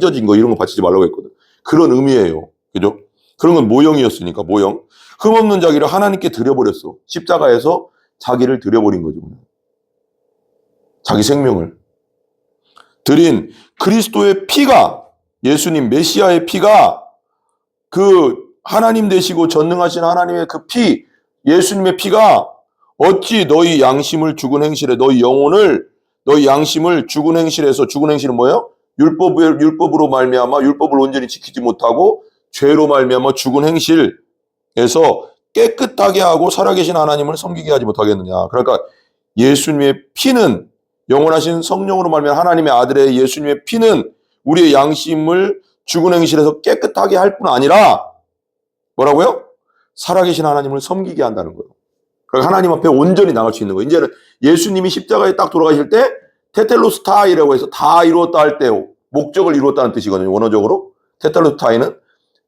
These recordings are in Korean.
찢어진 거 이런 거 바치지 말라고 했거든. 그런 의미예요. 그죠? 그런 건 모형이었으니까, 모형. 흠없는 자기를 하나님께 드려버렸어. 십자가에서 자기를 드려버린 거죠. 자기 생명을. 드린 그리스도의 피가, 예수님 메시아의 피가, 그 하나님 되시고 전능하신 하나님의 그 피, 예수님의 피가 어찌 너희 양심을 죽은 행실에, 너희 영혼을, 너희 양심을 죽은 행실에서, 죽은 행실은 뭐예요? 율법으로 말미암아 율법을 온전히 지키지 못하고 죄로 말미암아 죽은 행실에서 깨끗하게 하고 살아계신 하나님을 섬기게 하지 못하겠느냐. 그러니까 예수님의 피는, 영원하신 성령으로 말미암아 하나님의 아들의 예수님의 피는 우리의 양심을 죽은 행실에서 깨끗하게 할 뿐 아니라 뭐라고요? 살아계신 하나님을 섬기게 한다는 거예요. 그러니까 하나님 앞에 온전히 나갈 수 있는 거예요. 이제는 예수님이 십자가에 딱 돌아가실 때 테텔로스타이라고 해서 다 이루었다 할 때 목적을 이루었다는 뜻이거든요. 원어적으로. 테텔로스타이는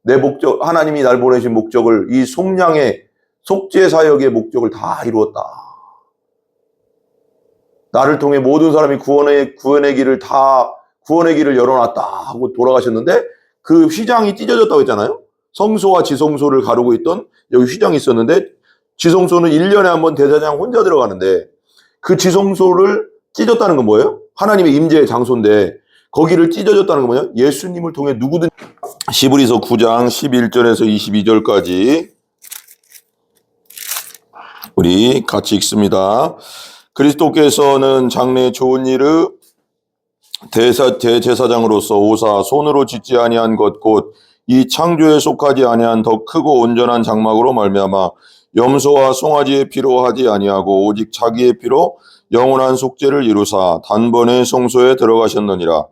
내 목적, 하나님이 날 보내신 목적을, 이 속량의 속죄 사역의 목적을 다 이루었다. 나를 통해 모든 사람이 구원의 길을 열어놨다 하고 돌아가셨는데 그 휘장이 찢어졌다고 했잖아요. 성소와 지성소를 가르고 있던 여기 휘장이 있었는데 지성소는 1년에 한 번 대제사장 혼자 들어가는데 그 지성소를 찢었다는 건 뭐예요? 하나님의 임재의 장소인데 거기를 찢어졌다는 건 뭐냐? 예수님을 통해 누구든. 히브리서 9장 11절에서 22절까지 우리 같이 읽습니다. 그리스도께서는 장래 좋은 일을 대제사장으로서 오사 손으로 짓지 아니한 것 곧 이 창조에 속하지 아니한 더 크고 온전한 장막으로 말미암아 염소와 송아지의 피로 하지 아니하고 오직 자기의 피로 영원한 속죄를 이루사 단번에 성소에 들어가셨느니라.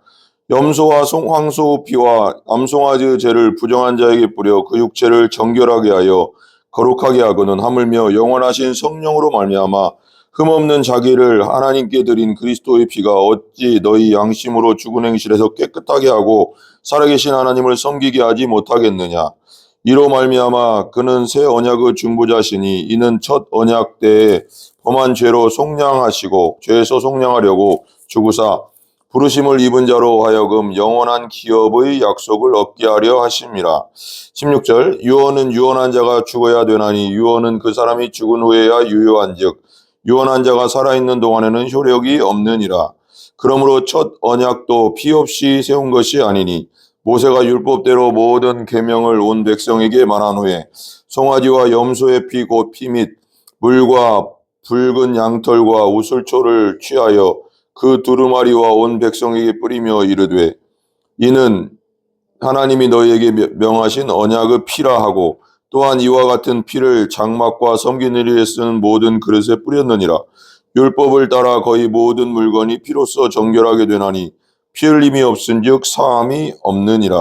염소와 황소 피와 암송아지의 죄를 부정한 자에게 뿌려 그 육체를 정결하게 하여 거룩하게 하거는 하물며 영원하신 성령으로 말미암아 흠없는 자기를 하나님께 드린 그리스도의 피가 어찌 너희 양심으로 죽은 행실에서 깨끗하게 하고 살아계신 하나님을 섬기게 하지 못하겠느냐. 이로 말미암아 그는 새 언약의 중보자시니 이는 첫 언약 때에 범한 죄로 속량하시고 죄에서 속량하려고 죽으사 부르심을 입은 자로 하여금 영원한 기업의 약속을 얻게 하려 하심이라. 16절 유언은 유언한 자가 죽어야 되나니 유언은 그 사람이 죽은 후에야 유효한즉 유언한 자가 살아있는 동안에는 효력이 없느니라. 그러므로 첫 언약도 피 없이 세운 것이 아니니 모세가 율법대로 모든 계명을 온 백성에게 말한 후에 송아지와 염소의 피 곧 피 및 물과 붉은 양털과 우슬초를 취하여 그 두루마리와 온 백성에게 뿌리며 이르되 이는 하나님이 너희에게 명하신 언약의 피라 하고 또한 이와 같은 피를 장막과 섬기는 일에 쓰는 모든 그릇에 뿌렸느니라. 율법을 따라 거의 모든 물건이 피로써 정결하게 되나니 피 흘림이 없은즉 사함이 없느니라.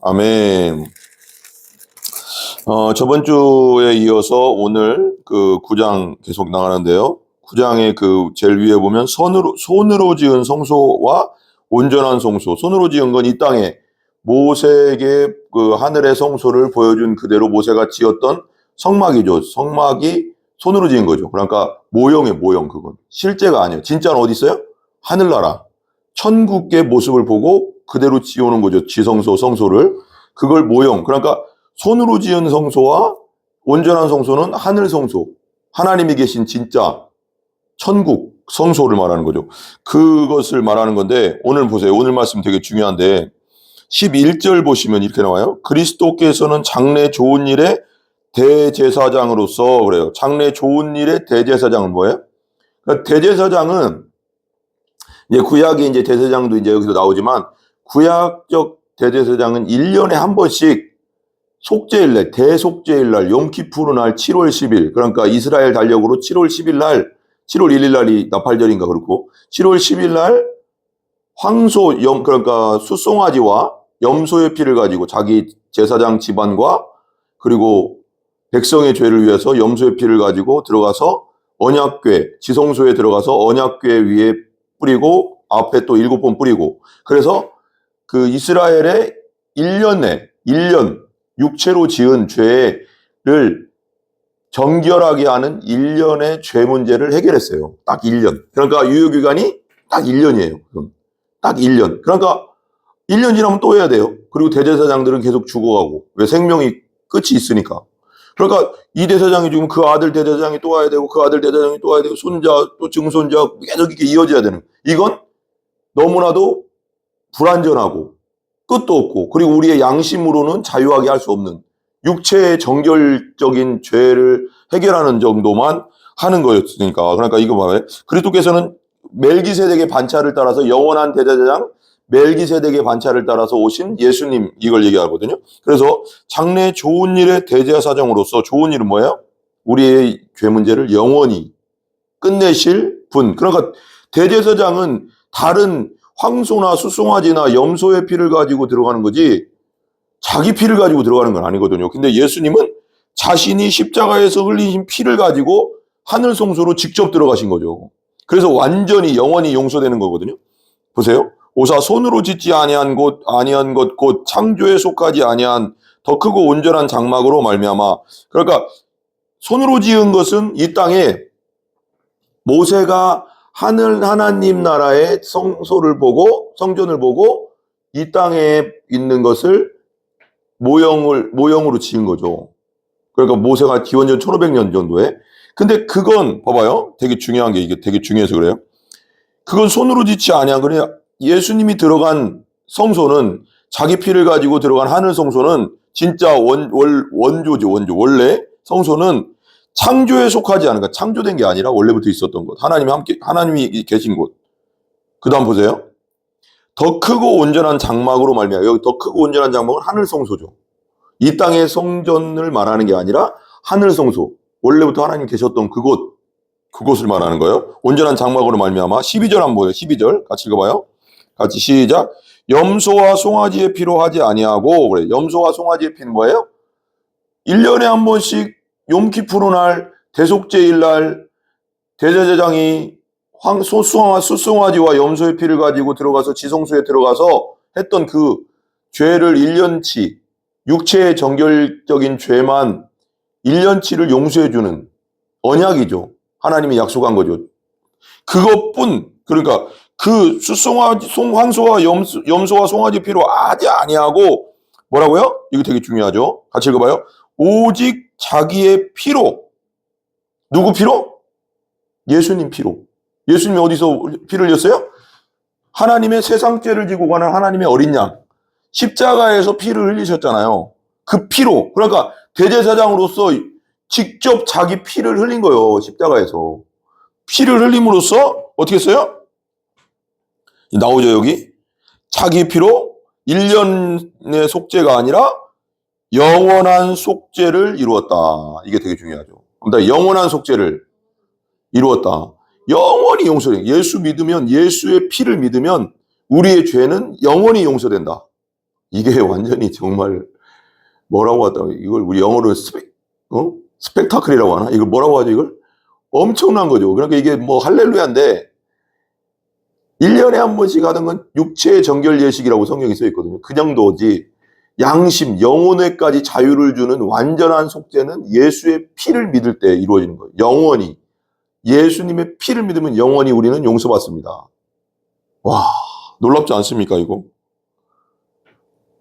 아멘. 저번 주에 이어서 오늘 그 9장 계속 나가는데요. 9장의 그 제일 위에 보면 손으로 지은 성소와 온전한 성소. 손으로 지은 건 이 땅에 모세에게 그 하늘의 성소를 보여준 그대로 모세가 지었던 성막이죠. 성막이 손으로 지은 거죠. 그러니까 모형, 그건. 실제가 아니에요. 진짜는 어디 있어요? 하늘나라. 천국의 모습을 보고 그대로 지어오는 거죠. 지성소, 성소를. 그걸 모형. 그러니까 손으로 지은 성소와 온전한 성소는 하늘 성소. 하나님이 계신 진짜 천국 성소를 말하는 거죠. 그것을 말하는 건데 오늘 보세요. 오늘 말씀 되게 중요한데 11절 보시면 이렇게 나와요. 그리스도께서는 장래 좋은 일의 대제사장으로서 그래요. 장래 좋은 일의 대제사장은 뭐예요? 그러니까 대제사장은 이제 구약의 이제 대제사장도 이제 여기서 나오지만 구약적 대제사장은 1년에 한 번씩 속죄일날, 대속죄일날, 염키푸르 날 7월 10일 그러니까 이스라엘 달력으로 7월 10일 날 7월 1일 날이 나팔절인가 그렇고 7월 10일 날 그러니까 숫송아지와 염소의 피를 가지고 자기 제사장 집안과 그리고 백성의 죄를 위해서 염소의 피를 가지고 들어가서 언약궤, 지성소에 들어가서 언약궤 위에 뿌리고 앞에 또 7번 뿌리고 그래서 그 이스라엘의 1년 육체로 지은 죄를 정결하게 하는 1년의 죄 문제를 해결했어요. 딱 1년. 그러니까 유효기간이 딱 1년이에요. 딱 1년. 그러니까 1년 지나면 또 해야 돼요. 그리고 대제사장들은 계속 죽어가고. 왜? 생명이 끝이 있으니까. 그러니까 이 대제사장이 죽으면 그 아들 대제사장이 또 와야 되고, 그 아들 대제사장이 또 와야 되고, 손자 또 증손자 계속 이렇게 이어져야 되는. 이건 너무나도 불완전하고 끝도 없고, 그리고 우리의 양심으로는 자유하게 할 수 없는 육체의 정결적인 죄를 해결하는 정도만 하는 거였으니까. 그러니까 이거 봐요. 그리스도께서는 멜기세덱의 반차를 따라서 영원한 대제사장 멜기세덱의 반차를 따라서 오신 예수님, 이걸 얘기하거든요. 그래서 장래 좋은 일의 대제사장으로서, 좋은 일은 뭐예요? 우리의 죄 문제를 영원히 끝내실 분. 그러니까 대제사장은 다른 황소나 수송아지나 염소의 피를 가지고 들어가는 거지 자기 피를 가지고 들어가는 건 아니거든요. 근데 예수님은 자신이 십자가에서 흘리신 피를 가지고 하늘 성소로 직접 들어가신 거죠. 그래서 완전히 영원히 용서되는 거거든요. 보세요. 오사 손으로 짓지 아니한 것 곧 창조에 속하지 아니한 더 크고 온전한 장막으로 말미암아. 그러니까 손으로 지은 것은 이 땅에 모세가 하나님 나라의 성전을 보고 이 땅에 있는 것을 모형으로 지은 거죠. 그러니까 모세가 기원전 1500년 정도에. 근데 그건 봐봐요. 되게 중요한 게, 이게 되게 중요해서 그래요. 그건 손으로 짓지 아니한. 그냥 예수님이 들어간 성소는, 자기 피를 가지고 들어간 하늘 성소는 진짜 원조죠. 원래 성소는 창조에 속하지 않은 것, 창조된 게 아니라 원래부터 있었던 곳. 하나님이 계신 곳. 그 다음 보세요. 더 크고 온전한 장막으로 말미암아. 여기 더 크고 온전한 장막은 하늘 성소죠. 이 땅의 성전을 말하는 게 아니라 하늘 성소. 원래부터 하나님 계셨던 그곳을 말하는 거예요. 온전한 장막으로 말미암아. 12절 한번 보세요. 12절 같이 읽어봐요. 같이 시작. 염소와 송아지의 피로 하지 아니하고. 그래. 염소와 송아지의 피는 뭐예요? 1년에 한 번씩 욤키푸르 날, 대속죄일 날 대제사장이 수송아지와 염소의 피를 가지고 들어가서 지성소에 들어가서 했던 그 죄를 1년치, 육체의 정결적인 죄만 1년치를 용서해주는 언약이죠. 하나님이 약속한 거죠. 그것뿐. 그러니까 그 황소와 염소와 송아지 피로 하지 아니하고, 뭐라고요? 이거 되게 중요하죠. 같이 읽어봐요. 오직 자기의 피로. 누구 피로? 예수님 피로. 예수님이 어디서 피를 흘렸어요? 하나님의 세상 죄를 지고 가는 하나님의 어린 양. 십자가에서 피를 흘리셨잖아요. 그 피로. 그러니까 대제사장으로서 직접 자기 피를 흘린 거예요. 십자가에서. 피를 흘림으로써 어떻게 했어요? 나오죠, 여기. 자기 피로 1년의 속죄가 아니라 영원한 속죄를 이루었다. 이게 되게 중요하죠. 그러니까 영원한 속죄를 이루었다. 영원히 용서돼. 예수 믿으면, 예수의 피를 믿으면 우리의 죄는 영원히 용서된다. 이게 완전히 정말 뭐라고 하다. 이걸 우리 영어로 스펙타클이라고 하나? 이걸 뭐라고 하죠, 이걸? 엄청난 거죠. 그러니까 이게 뭐 할렐루야인데 1년에 한 번씩 하던 건 육체의 정결 예식이라고 성경에 써 있거든요. 그 정도지. 양심, 영혼에까지 자유를 주는 완전한 속죄는 예수의 피를 믿을 때 이루어지는 거예요. 영원히. 예수님의 피를 믿으면 영원히 우리는 용서받습니다. 와, 놀랍지 않습니까, 이거?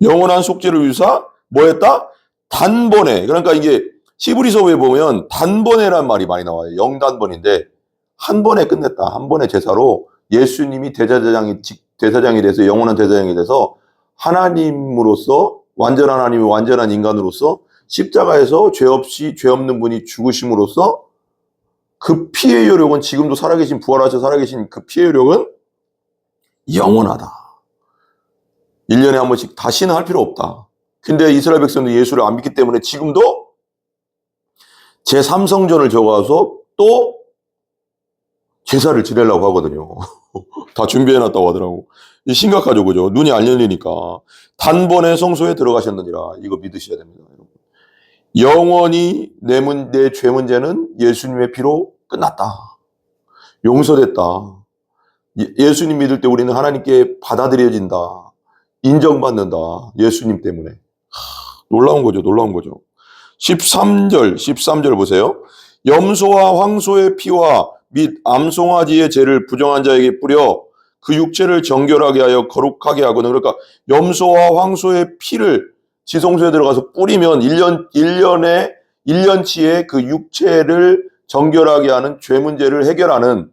영원한 속죄를 위해서 뭐 했다? 단번에. 그러니까 이게 히브리서에 보면 단번에란 말이 많이 나와요. 영단번인데 한 번에 끝냈다. 한 번의 제사로 예수님이 대제사장이 돼서, 영원한 대제사장이 돼서 하나님으로서, 완전한 하나님이 완전한 인간으로서 십자가에서 죄 없는 분이 죽으심으로써 그 피의 효력은, 지금도 살아계신, 부활하셔서 살아계신 그 피의 효력은 영원하다. 1년에 한 번씩 다시는 할 필요 없다. 근데 이스라엘 백성도 예수를 안 믿기 때문에 지금도 제3성전을 적어서 또 제사를 지내려고 하거든요. 다 준비해놨다고 하더라고. 심각하죠, 그죠? 눈이 안 열리니까. 단번에 성소에 들어가셨느니라. 이거 믿으셔야 됩니다, 여러분. 영원히 내 죄 문제는 예수님의 피로 끝났다. 용서됐다. 예수님 믿을 때 우리는 하나님께 받아들여진다. 인정받는다. 예수님 때문에. 놀라운 거죠, 놀라운 거죠. 13절 보세요. 염소와 황소의 피와 및 암송아지의 죄를 부정한 자에게 뿌려 그 육체를 정결하게 하여 거룩하게 하거든. 그러니까 염소와 황소의 피를 지성소에 들어가서 뿌리면 1년치의 그 육체를 정결하게 하는 죄 문제를 해결하는,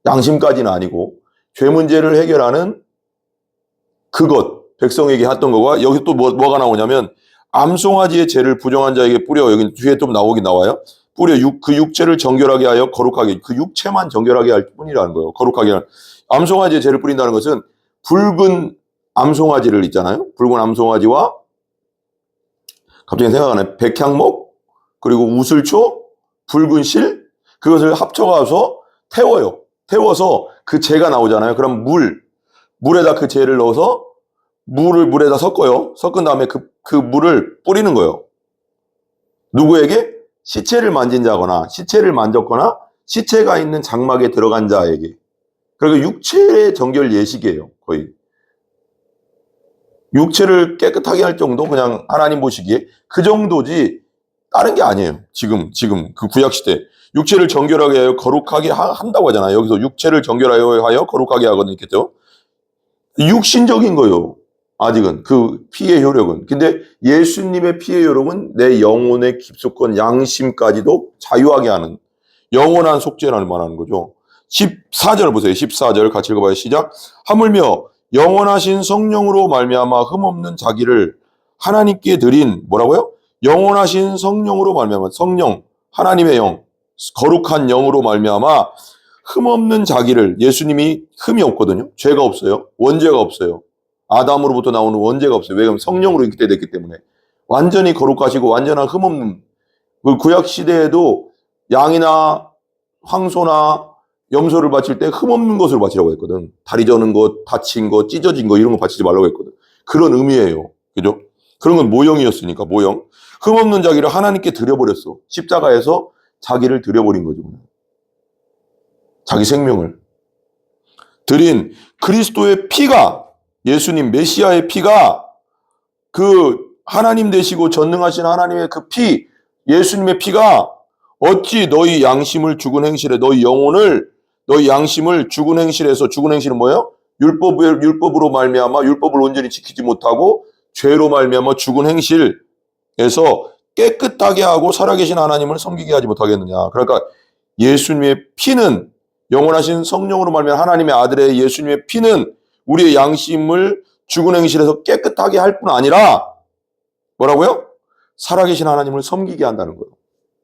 양심까지는 아니고 죄 문제를 해결하는 그것, 백성에게 했던 거가, 여기 또 뭐가 나오냐면 암송아지의 죄를 부정한 자에게 뿌려, 여기 뒤에 좀 나오긴 나와요. 뿌려 그 육체를 정결하게 하여 거룩하게, 그 육체만 정결하게 할 뿐이라는 거예요. 거룩하게 하는. 암송아지의 죄를 뿌린다는 것은 붉은 암송아지를 있잖아요. 붉은 암송아지와 갑자기 생각나네. 백향목, 그리고 우슬초, 붉은 실, 그것을 합쳐가서 태워요. 태워서 그 재가 나오잖아요. 그럼 물에다 그 재를 넣어서 물에다 섞어요. 섞은 다음에 그 물을 뿌리는 거예요. 누구에게? 시체를 만진 자거나 시체를 만졌거나 시체가 있는 장막에 들어간 자에게. 그리고 육체의 정결 예식이에요. 거의. 육체를 깨끗하게 할 정도, 그냥 하나님 보시기에 그 정도지 다른 게 아니에요. 지금 그 구약시대 육체를 정결하게 하여 거룩하게 한다고 하잖아요. 여기서 육체를 정결하여 거룩하게 하거든 있겠죠. 육신적인 거예요. 아직은 그 피의 효력은. 근데 예수님의 피의 효력은 내 영혼의 깊숙한 양심까지도 자유하게 하는 영원한 속죄라는 말하는 거죠. 14절 보세요. 14절 같이 읽어봐요. 시작. 하물며 영원하신 성령으로 말미암아 흠없는 자기를 하나님께 드린, 뭐라고요? 영원하신 성령으로 말미암아, 성령, 하나님의 영, 거룩한 영으로 말미암아 흠없는 자기를, 예수님이 흠이 없거든요. 죄가 없어요. 원죄가 없어요. 아담으로부터 나오는 원죄가 없어요. 왜냐하면 성령으로 있게 됐기 때문에. 완전히 거룩하시고 완전한 흠없는, 그 구약 시대에도 양이나 황소나 염소를 바칠 때 흠없는 것을 바치라고 했거든. 다리 저는 것, 다친 것, 찢어진 것, 이런 거 바치지 말라고 했거든. 그런 의미예요. 그죠? 그런 건 모형이었으니까, 모형. 흠없는 자기를 하나님께 드려버렸어. 십자가에서 자기를 드려버린 거죠. 자기 생명을 드린 그리스도의 피가, 예수님 메시아의 피가, 그 하나님 되시고 전능하신 하나님의 그 피, 예수님의 피가 어찌 너희 양심을 죽은 행실에, 너희 영혼을, 너희 양심을 죽은 행실에서, 죽은 행실은 뭐예요? 율법으로 말미암아 율법을 온전히 지키지 못하고 죄로 말미암아 죽은 행실에서 깨끗하게 하고 살아계신 하나님을 섬기게 하지 못하겠느냐. 그러니까 예수님의 피는, 영원하신 성령으로 말미암아 하나님의 아들의 예수님의 피는 우리의 양심을 죽은 행실에서 깨끗하게 할 뿐 아니라 뭐라고요? 살아계신 하나님을 섬기게 한다는 거예요.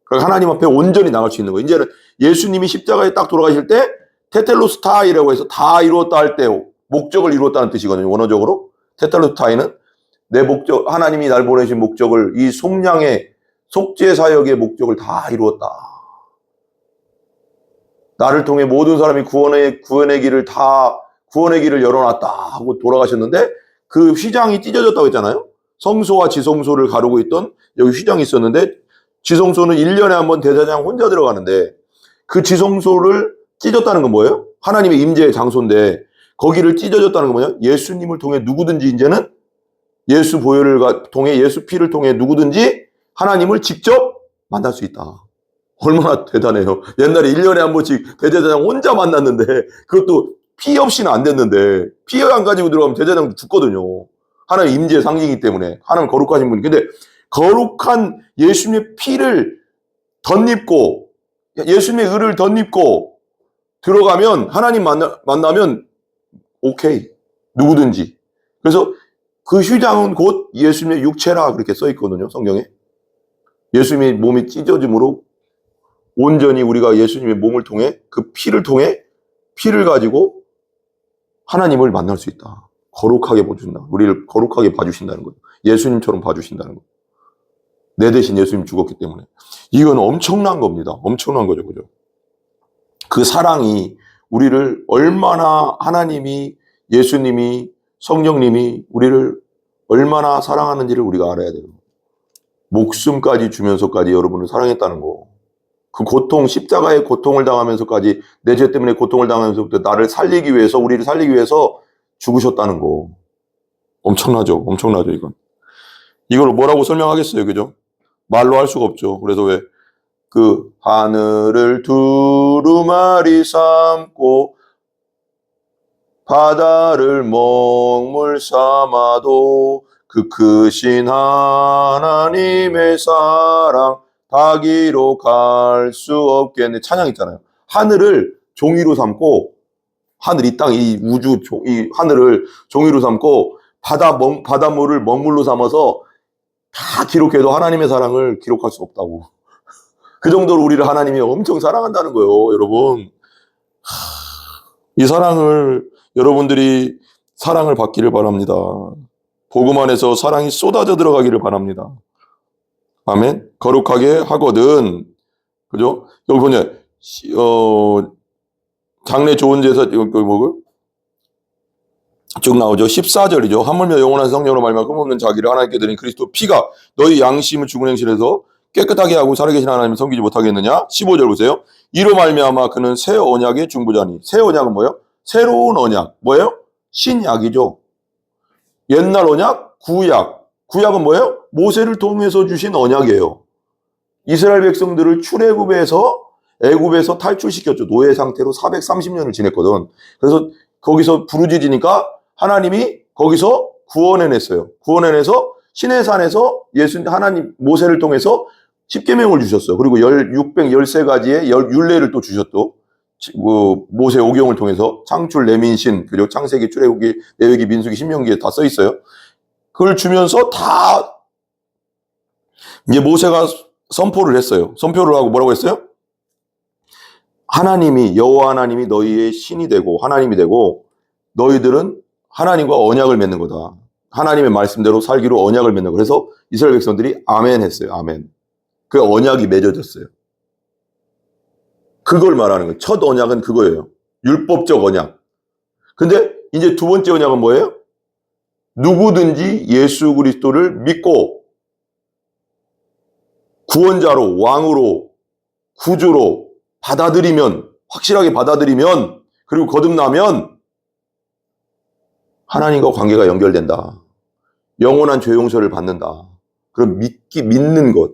그러니까 하나님 앞에 온전히 나갈 수 있는 거예요. 이제는 예수님이 십자가에 딱 돌아가실 때 테텔로스타이라고 해서 다 이루었다 할 때 목적을 이루었다는 뜻이거든요. 원어적으로. 테텔로스타이는 내 목적, 하나님이 날 보내신 목적을, 이 속량의 속죄 사역의 목적을 다 이루었다. 나를 통해 모든 사람이 구원의 길을 열어놨다 하고 돌아가셨는데, 그 휘장이 찢어졌다고 했잖아요. 성소와 지성소를 가르고 있던 여기 휘장이 있었는데, 지성소는 1년에 한 번 대제사장 혼자 들어가는데, 그 지성소를 찢었다는 건 뭐예요? 하나님의 임재의 장소인데 거기를 찢어졌다는 건 뭐냐? 예수님을 통해 누구든지 이제는 예수 보혈을 통해, 예수 피를 통해 누구든지 하나님을 직접 만날 수 있다. 얼마나 대단해요. 옛날에 1년에 한 번씩 대제사장 혼자 만났는데, 그것도 피 없이는 안 됐는데, 피 안 가지고 들어가면 대제사장 죽거든요. 하나님 임재의 상징이기 때문에. 하나님 거룩하신 분이. 근데 거룩한 예수님의 피를 덧입고, 예수님의 의를 덧입고 들어가면, 하나님 만나면 오케이. 누구든지. 그래서 그 휘장은 곧 예수님의 육체라 그렇게 써 있거든요. 성경에. 예수님의 몸이 찢어짐으로 온전히 우리가 예수님의 몸을 통해, 그 피를 통해, 피를 가지고 하나님을 만날 수 있다. 거룩하게 봐준다. 우리를 거룩하게 봐주신다는 거죠. 예수님처럼 봐주신다는 거죠. 내 대신 예수님 죽었기 때문에. 이건 엄청난 겁니다. 엄청난 거죠. 그죠? 그 사랑이 우리를 얼마나, 하나님이, 예수님이, 성령님이 우리를 얼마나 사랑하는지를 우리가 알아야 돼요. 목숨까지 주면서까지 여러분을 사랑했다는 거. 그 고통, 십자가의 고통을 당하면서까지, 내 죄 때문에 고통을 당하면서부터 나를 살리기 위해서, 우리를 살리기 위해서 죽으셨다는 거. 엄청나죠. 엄청나죠, 이건. 이걸 뭐라고 설명하겠어요. 그죠? 말로 할 수가 없죠. 그래서 왜, 그, 하늘을 두루마리 삼고, 바다를 먹물 삼아도 그 크신 하나님의 사랑 닿기로 갈 수 없겠네. 찬양 있잖아요. 하늘을 종이로 삼고, 하늘, 이 땅, 이 우주, 이 하늘을 종이로 삼고 바닷물을 먹물로 삼아서 다 기록해도 하나님의 사랑을 기록할 수 없다고. 그 정도로 우리를 하나님이 엄청 사랑한다는 거예요, 여러분. 이 사랑을, 여러분들이 사랑을 받기를 바랍니다. 복음 안에서 사랑이 쏟아져 들어가기를 바랍니다. 아멘. 거룩하게 하거든. 그죠? 여기 보냐, 장래 좋은 제사, 이거 뭐고? 쭉 나오죠. 14절이죠. 하물며 영원한 성령으로 말미암아 흠없는 자기를 하나님께 드린 그리스도 피가 너희 양심을 죽은 행실에서 깨끗하게 하고 살아계신 하나님을 섬기지 못하겠느냐? 15절 보세요. 이로 말미암아 그는 새 언약의 중보자니. 새 언약은 뭐예요? 새로운 언약. 뭐예요? 신약이죠. 옛날 언약, 구약. 구약은 뭐예요? 모세를 통해서 주신 언약이에요. 이스라엘 백성들을 출애굽에서 애굽에서 탈출시켰죠. 노예 상태로 430년을 지냈거든. 그래서 거기서 부르짖으니까 하나님이 거기서 구원해냈어요. 구원해내서 시내산에서 하나님 모세를 통해서 십계명을 주셨어요. 그리고 613가지의 율례를 또 주셨죠. 모세 오경을 통해서 창출, 레민신, 그리고 창세기, 출애굽기, 레위기, 민수기, 신명기에 다 써 있어요. 그걸 주면서 다 이제 모세가 선포를 했어요. 선포를 하고 뭐라고 했어요? 하나님이, 여호와 하나님이 너희의 신이 되고 하나님이 되고 너희들은 하나님과 언약을 맺는 거다. 하나님의 말씀대로 살기로 언약을 맺는 거. 그래서 이스라엘 백성들이 아멘 했어요. 아멘. 그 언약이 맺어졌어요. 그걸 말하는 거예요. 첫 언약은 그거예요. 율법적 언약. 근데 이제 두 번째 언약은 뭐예요? 누구든지 예수 그리스도를 믿고 구원자로, 왕으로, 구주로 받아들이면, 확실하게 받아들이면, 그리고 거듭나면 하나님과 관계가 연결된다. 영원한 죄 용서를 받는다. 그럼 믿는 것.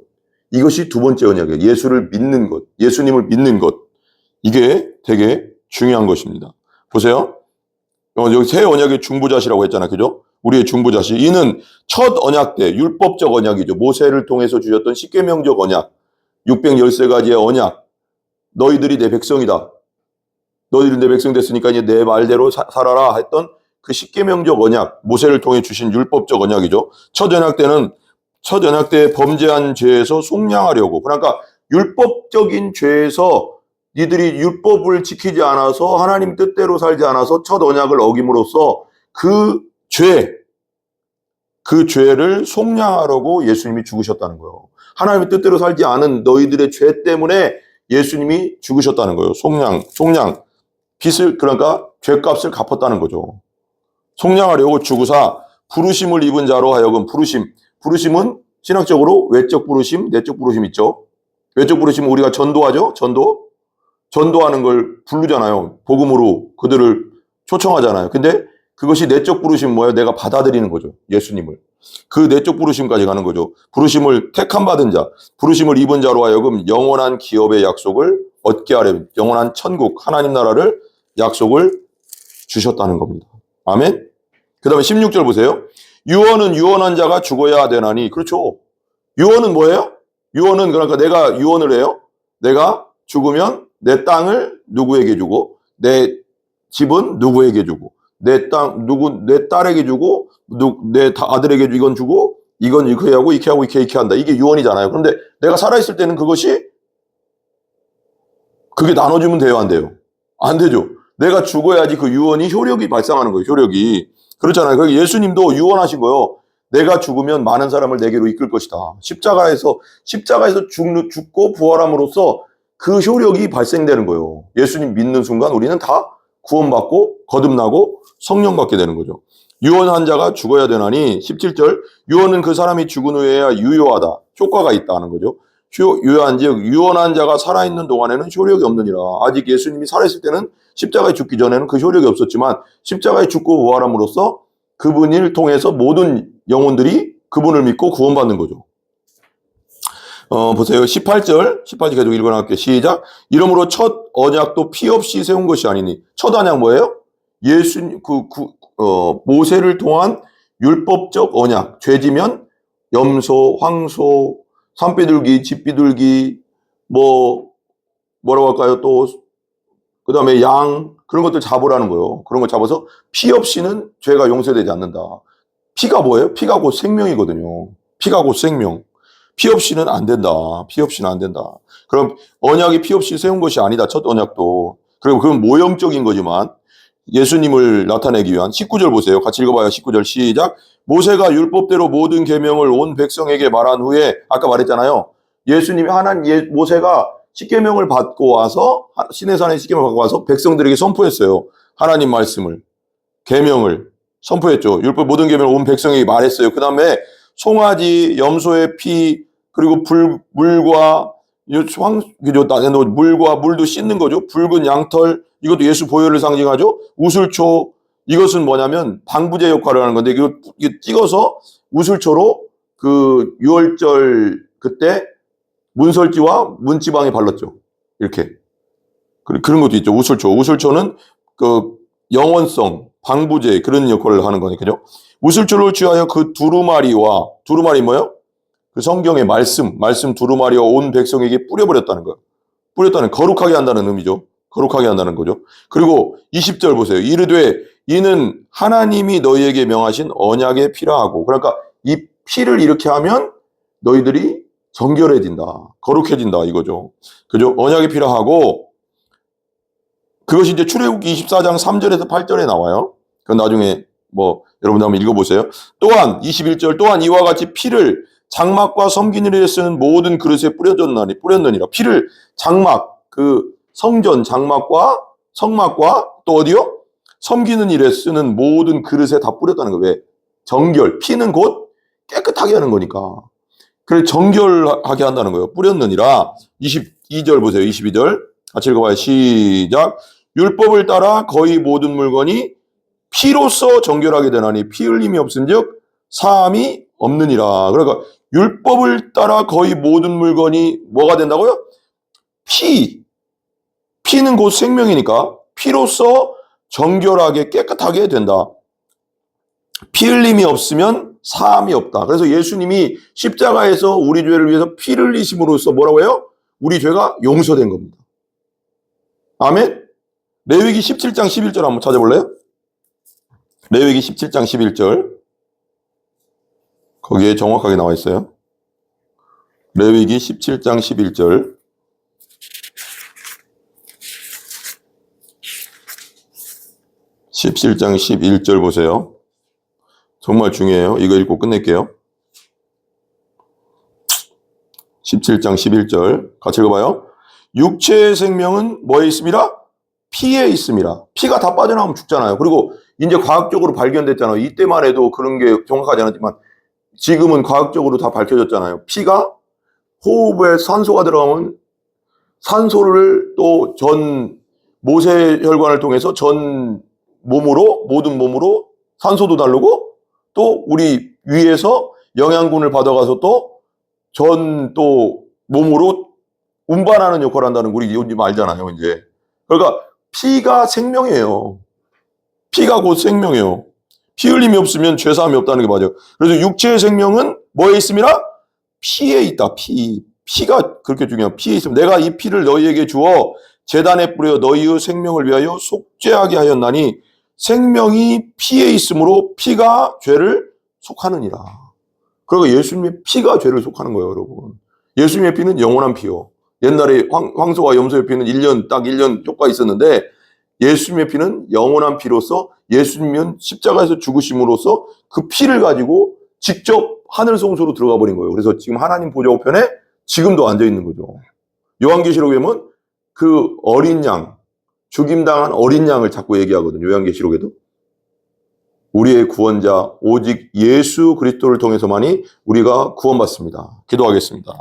이것이 두 번째 언약이에요. 예수를 믿는 것. 예수님을 믿는 것. 이게 되게 중요한 것입니다. 보세요. 여기 새 언약의 중보자시라고 했잖아요. 그죠? 우리의 중보자시. 이는 첫 언약 때 율법적 언약이죠. 모세를 통해서 주셨던 십계명적 언약. 613가지의 언약. 너희들이 내 백성이다. 너희들이 내 백성 됐으니까 이제 내 말대로 살아라 했던 그 십계명적 언약, 모세를 통해 주신 율법적 언약이죠. 첫 언약 때 범죄한 죄에서 속량하려고. 그러니까 율법적인 죄에서 니들이 율법을 지키지 않아서 하나님 뜻대로 살지 않아서 첫 언약을 어김으로써 그 죄를 속량하려고 예수님이 죽으셨다는 거예요. 하나님의 뜻대로 살지 않은 너희들의 죄 때문에 예수님이 죽으셨다는 거예요. 속량. 빚을, 그러니까 죄값을 갚았다는 거죠. 속량하려고 죽으사 부르심을 입은 자로 하여금 부르심은 신학적으로 외적 부르심, 내적 부르심 있죠. 외적 부르심은 우리가 전도하죠. 전도하는 걸 부르잖아요. 복음으로 그들을 초청하잖아요. 근데 그것이 내적 부르심 뭐예요? 내가 받아들이는 거죠. 예수님을. 그 내적 부르심까지 가는 거죠. 부르심을 택함 받은 자, 부르심을 입은 자로 하여금 영원한 기업의 약속을 얻게 하려면 영원한 천국, 하나님 나라를 약속을 주셨다는 겁니다. 아멘. 그 다음에 16절 보세요. 유언은 유언한 자가 죽어야 되나니. 그렇죠. 유언은 뭐예요? 유언은 그러니까 내가 유언을 해요. 내가 죽으면 내 땅을 누구에게 주고 내 집은 누구에게 주고 내 딸에게 주고 내 아들에게 이건 주고 이건 이렇게 하고 이렇게 한다. 이게 유언이잖아요. 그런데 내가 살아있을 때는 그게 나눠주면 돼요, 안 돼요? 안 되죠. 내가 죽어야지 그 유언이 효력이 발생하는 거예요. 효력이. 그렇잖아요. 그러니까 예수님도 유언하신 거예요. 내가 죽으면 많은 사람을 내게로 이끌 것이다. 십자가에서 죽고 부활함으로써 그 효력이 발생되는 거예요. 예수님 믿는 순간 우리는 다 구원받고 거듭나고 성령 받게 되는 거죠. 유언한 자가 죽어야 되나니 17절 유언은 그 사람이 죽은 후에야 유효하다. 효과가 있다는 거죠. 유효한즉 유언한 자가 살아있는 동안에는 효력이 없느니라. 아직 예수님이 살아있을 때는 십자가에 죽기 전에는 그 효력이 없었지만 십자가에 죽고 부활함으로써 그분을 통해서 모든 영혼들이 그분을 믿고 구원받는 거죠. 보세요. 18절 계속 읽어나갈게요. 시작. 이러므로 첫 언약도 피 없이 세운 것이 아니니. 첫 언약 뭐예요? 모세를 통한 율법적 언약, 죄지면 염소, 황소, 산비둘기, 집비둘기, 뭐라고 할까요? 또 그 다음에 양, 그런 것들 잡으라는 거예요. 그런 거 잡아서 피 없이는 죄가 용서되지 않는다. 피가 뭐예요? 피가 곧 생명이거든요. 피가 곧 생명. 피 없이는 안 된다. 피 없이는 안 된다. 그럼 언약이 피 없이 세운 것이 아니다. 첫 언약도. 그리고 그건 모형적인 거지만 예수님을 나타내기 위한 19절 보세요. 같이 읽어봐요. 19절 시작. 모세가 율법대로 모든 계명을 온 백성에게 말한 후에 아까 말했잖아요. 예수님이 모세가 십계명을 받고 와서 시내산에 십계명을 받고 와서 백성들에게 선포했어요. 하나님 말씀을 계명을 선포했죠. 율법 모든 계명을 온 백성에게 말했어요. 그 다음에 송아지, 염소의 피 그리고 물과 물도 씻는 거죠. 붉은 양털 이것도 예수 보혈을 상징하죠. 우슬초 이것은 뭐냐면 방부제 역할을 하는 건데 이거 찍어서 우슬초로 그 유월절 그때 문설지와 문지방에 발랐죠. 이렇게. 그런 것도 있죠. 우슬초. 우슬초는 그 영원성, 방부제 그런 역할을 하는 거니까요. 우슬초를 취하여 그 두루마리 뭐예요? 그 성경의 말씀 두루마리와 온 백성에게 뿌려버렸다는 거예요. 거룩하게 한다는 의미죠. 거룩하게 한다는 거죠. 그리고 20절 보세요. 이르되 이는 하나님이 너희에게 명하신 언약의 피라 하고 그러니까 이 피를 이렇게 하면 너희들이 정결해진다. 거룩해진다 이거죠. 그죠? 언약의 피라 하고 그것이 이제 출애굽기 24장 3절에서 8절에 나와요. 그건 나중에 여러분들 한번 읽어보세요. 또한 21절 또한 이와 같이 피를 장막과 섬기는 일에 쓰는 모든 그릇에 뿌렸느니라. 피를 장막, 그 성전 장막과 성막과 또 어디요? 섬기는 일에 쓰는 모든 그릇에 다 뿌렸다는 거예요. 왜? 정결. 피는 곧 깨끗하게 하는 거니까. 그래 정결하게 한다는 거예요. 뿌렸느니라. 22절 보세요. 22절. 같이 읽어봐요. 시작. 율법을 따라 거의 모든 물건이 피로써 정결하게 되나니 피 흘림이 없은즉 사함이 없느니라. 그러니까 율법을 따라 거의 모든 물건이 뭐가 된다고요? 피는 곧 생명이니까 피로써 정결하게 깨끗하게 된다. 피 흘림이 없으면 사함이 없다. 그래서 예수님이 십자가에서 우리 죄를 위해서 피를 흘리심으로써 뭐라고 해요? 우리 죄가 용서된 겁니다. 아멘? 레위기 17장 11절 한번 찾아볼래요? 레위기 17장 11절 거기에 정확하게 나와 있어요. 레위기 17장 11절 17장 11절 보세요. 정말 중요해요. 이거 읽고 끝낼게요. 17장 11절 같이 읽어봐요. 육체의 생명은 뭐에 있습니다? 피에 있습니다. 피가 다 빠져나오면 죽잖아요. 그리고 이제 과학적으로 발견됐잖아요. 이때만 해도 그런 게 정확하지 않았지만 지금은 과학적으로 다 밝혀졌잖아요. 피가 호흡에 산소가 들어가면 산소를 또 전 모세혈관을 통해서 전 몸으로 모든 몸으로 산소도 다르고 또 우리 위에서 영양분을 받아가서 또 몸으로 운반하는 역할을 한다는 거 우리 이제 알잖아요. 이제 그러니까 피가 생명이에요. 피가 곧 생명이에요. 피 흘림이 없으면 죄사함이 없다는 게 맞아요. 그래서 육체의 생명은 뭐에 있습니다? 피에 있다. 피가 그렇게 중요해요. 피에 있으면 내가 이 피를 너희에게 주어 제단에 뿌려 너희의 생명을 위하여 속죄하게 하였나니 생명이 피에 있으므로 피가 죄를 속하느니라. 그러니까 예수님의 피가 죄를 속하는 거예요, 여러분. 예수님의 피는 영원한 피요. 옛날에 황소와 염소의 피는 딱 1년 효과가 있었는데 예수님의 피는 영원한 피로서 예수님은 십자가에서 죽으심으로써 그 피를 가지고 직접 하늘 성소로 들어가 버린 거예요. 그래서 지금 하나님 보좌 우편에 지금도 앉아 있는 거죠. 요한계시록에 보면 그 어린 양, 죽임당한 어린 양을 자꾸 얘기하거든요. 요한계시록에도. 우리의 구원자 오직 예수 그리스도를 통해서만이 우리가 구원받습니다. 기도하겠습니다.